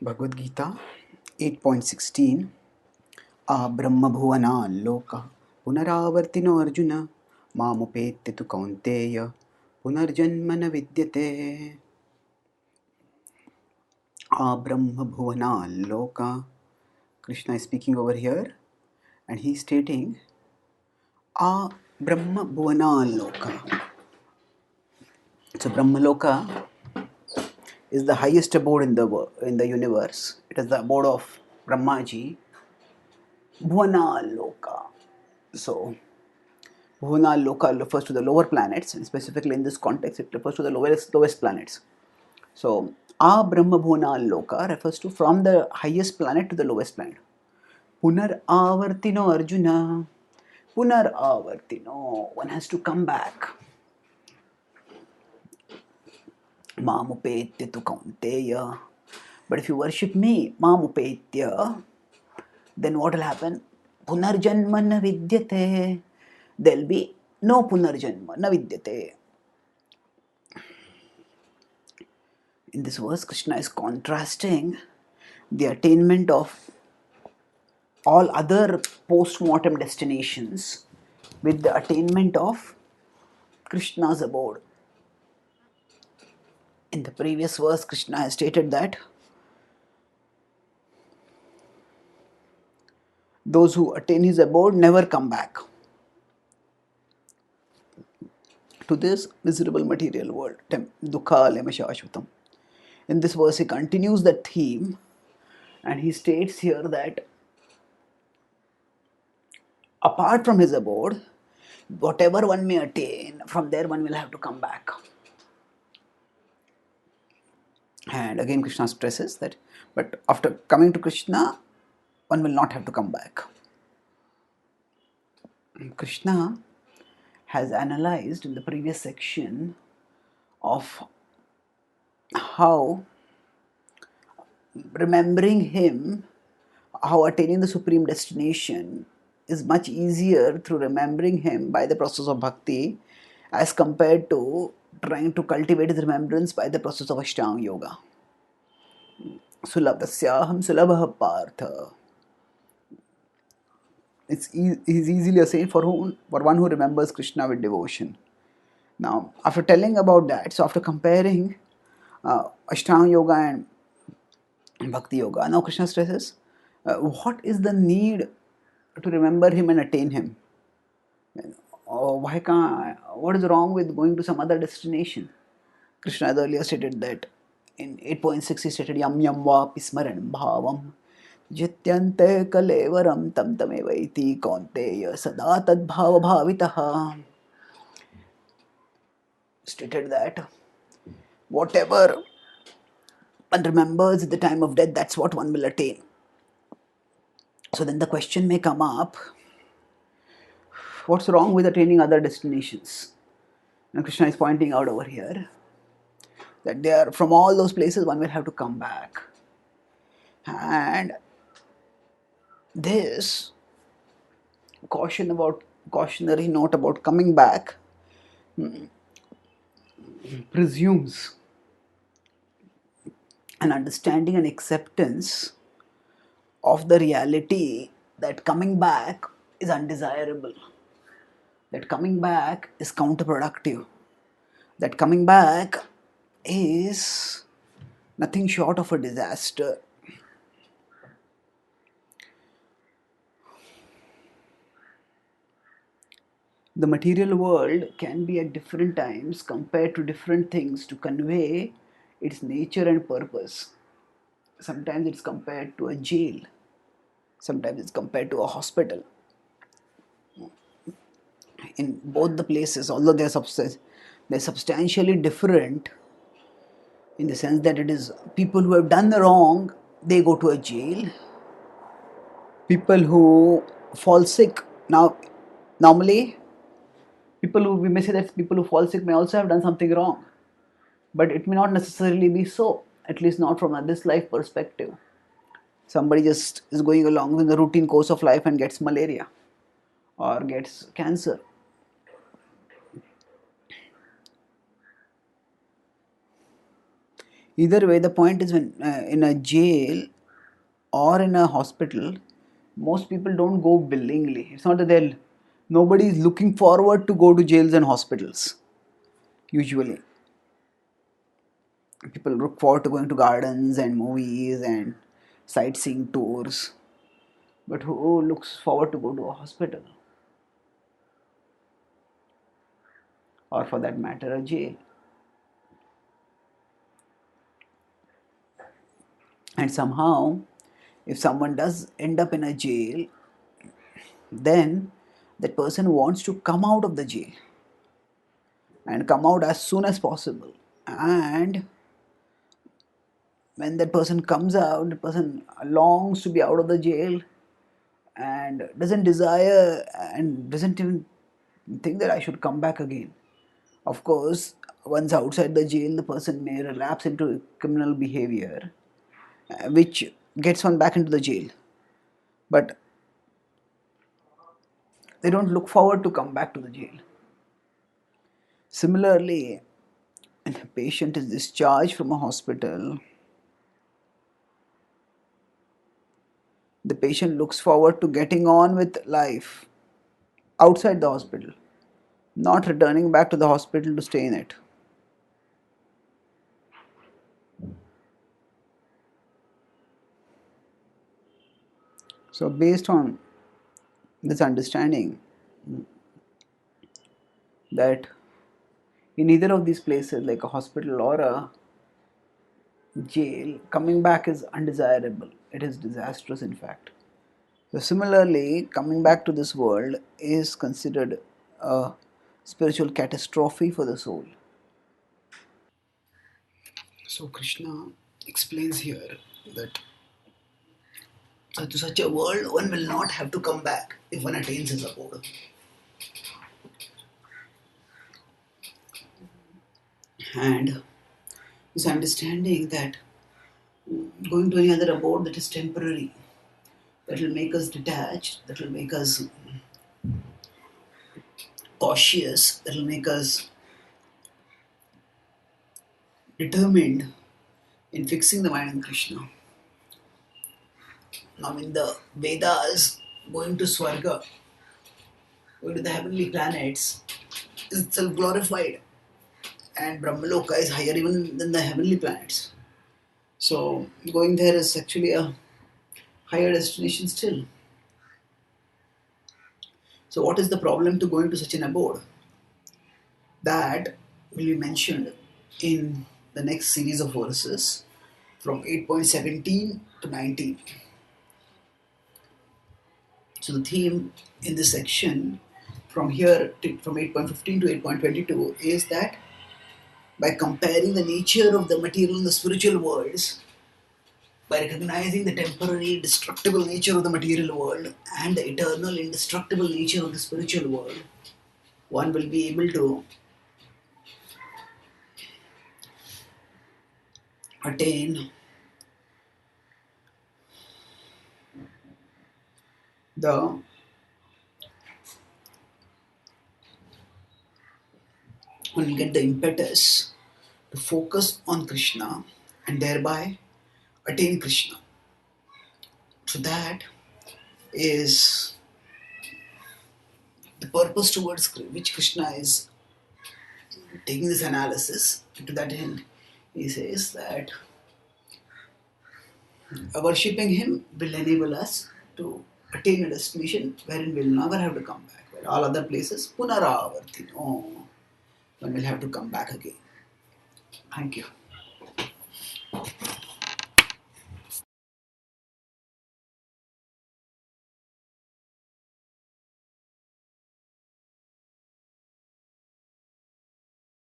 Bhagavad Gita 8.16 A Brahma Bhuvana Loka Punaravartino Arjuna Mamupete tu Kaunteya Punarjanmana Vidyate A Brahma Bhuvana Loka. Krishna is speaking over here and he is stating A Brahma Bhuvana Loka. So Brahma Loka is the highest abode in the universe. It is the abode of Brahmaji. Bhuvana Loka. So Bhuvana Loka refers to the lower planets, and specifically in this context, it refers to the lowest planets. So A Brahma Bhuvana Loka refers to from the highest planet to the lowest planet. Punar Avartino Arjuna. Punar Avartino. One has to come back. Mamupetya tu Kaunteya. But if you worship me, Mamupetya, then what will happen? Punarjanma na vidyate. There will be no Punarjanma na vidyate. In this verse, Krishna is contrasting the attainment of all other post-mortem destinations with the attainment of Krishna's abode. In the previous verse, Krishna has stated that those who attain his abode never come back to this miserable material world. Dukkha lema shashvatam. In this verse, he continues that theme and he states here that apart from his abode, whatever one may attain, from there one will have to come back. And again, Krishna stresses that, but after coming to Krishna, one will not have to come back. Krishna has analyzed in the previous section of how remembering him, how attaining the supreme destination is much easier through remembering him by the process of bhakti as compared to trying to cultivate his remembrance by the process of Ashtanga Yoga. Sulabhasyaham sulabha partha. He's easily a saint for one who remembers Krishna with devotion. Now, after telling about that, so after comparing Ashtanga Yoga and Bhakti Yoga, now Krishna stresses what is the need to remember him and attain him? What is wrong with going to some other destination? Krishna has earlier stated that in 8.6 he stated yam yam va pismaran bhavam jityante kalevaram tam tamevaiti kaunteya sada tad bhava bhavitaha. Stated that whatever one remembers at the time of death, that's what one will attain. So then the question may come up, what's wrong with attaining other destinations? And Krishna is pointing out over here that there, from all those places one will have to come back. And this cautionary note about coming back presumes an understanding and acceptance of the reality that coming back is undesirable, that coming back is counterproductive, that coming back is nothing short of a disaster. The material world can be at different times compared to different things to convey its nature and purpose. Sometimes it's compared to a jail, sometimes it's compared to a hospital. In both the places, although they're substantially different in the sense that it is people who have done the wrong, they go to a jail. People who fall sick, now normally we may say that people who fall sick may also have done something wrong, but it may not necessarily be so, at least not from this life perspective. Somebody just is going along with the routine course of life and gets malaria or gets cancer. Either way, the point is, when in a jail or in a hospital, most people don't go willingly. It's not that nobody is looking forward to go to jails and hospitals. Usually people look forward to going to gardens and movies and sightseeing tours, but who looks forward to go to a hospital, or for that matter a jail? And somehow, if someone does end up in a jail, then that person wants to come out of the jail and come out as soon as possible. And when that person comes out, the person longs to be out of the jail and doesn't desire and doesn't even think that I should come back again. Of course, once outside the jail, the person may relapse into criminal behavior, which gets one back into the jail. But they don't look forward to come back to the jail. Similarly, when a patient is discharged from a hospital, the patient looks forward to getting on with life outside the hospital, not returning back to the hospital to stay in it. So, based on this understanding that in either of these places, like a hospital or a jail, coming back is undesirable. It is disastrous, in fact. So, similarly, coming back to this world is considered a spiritual catastrophe for the soul. So, Krishna explains here that to such a world one will not have to come back if one attains his abode. And this understanding that going to any other abode that is temporary, that will make us detached, that will make us cautious, that will make us determined in fixing the mind on Krishna. Now, in the Vedas, going to Swarga, going to the heavenly planets, is itself glorified, and Brahmaloka is higher even than the heavenly planets. So, going there is actually a higher destination still. So, what is the problem to going to such an abode? That will be mentioned in the next series of verses from 8.17 to 19. So the theme in this section from here from 8.15 to 8.22 is that by comparing the nature of the material and the spiritual worlds, by recognizing the temporary destructible nature of the material world and the eternal indestructible nature of the spiritual world, one will be able to attain the one will get the impetus to focus on Krishna and thereby attain Krishna. So that is the purpose towards which Krishna is taking this analysis. To that end, he says that worshipping him will enable us to attain a destination wherein we'll never have to come back. Where all other places, punaravartino, one will have to come back again. Thank you.